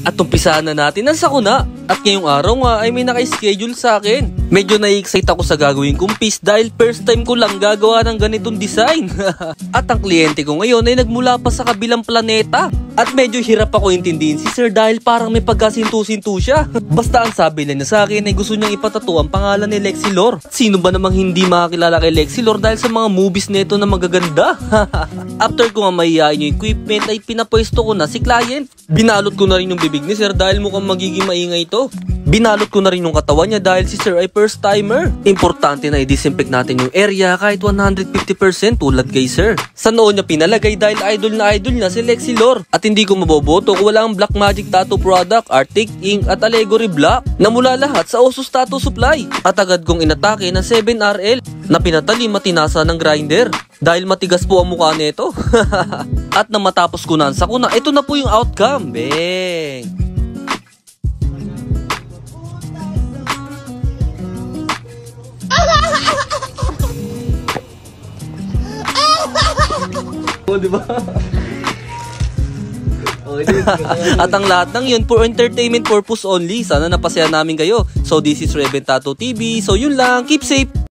At umpisahan na natin ang sakuna. At ngayong araw nga ay may naka-schedule sa akin. Medyo na-excite ako sa gagawin kong piece dahil first time ko lang gagawa ng ganitong design. At ang kliyente ko ngayon ay nagmula pa sa kabilang planeta. At medyo hirap ako intindihin si sir dahil parang may pagkasintu-sintu siya. Basta ang sabi lang niya sa akin ay gusto niyang ipatato ang pangalan ni Lexilor. Sino ba namang hindi makakilala kay Lexilor dahil sa mga movies nito na magaganda? After ko nga mahihain yung equipment ay pinapwesto ko na si client. Binalot ko na rin yung bibig ni sir dahil mukhang magiging maingay ito. Binalot ko na rin yung katawan niya dahil si sir ay first timer. Importante na i-disinfect natin yung area kahit 150% tulad kay sir. Sa noo niya pinalagay dahil idol niya si Lexilor. At hindi ko maboboto kung wala ang Black Magic Tattoo product, Arctic Ink at Allegory Black na mula lahat sa Osus Tattoo Supply. At agad kong inatake ng 7RL na pinatali matinasa ng grinder dahil matigas po ang mukha nito. At nang matapos ko na ang sakuna, ito na po yung outcome. Bang! Oh, diba? At ang lahat ng yun for entertainment purpose only. Sana napasaya namin kayo. So this is Reven Tattoo TV. So yun lang, keep safe.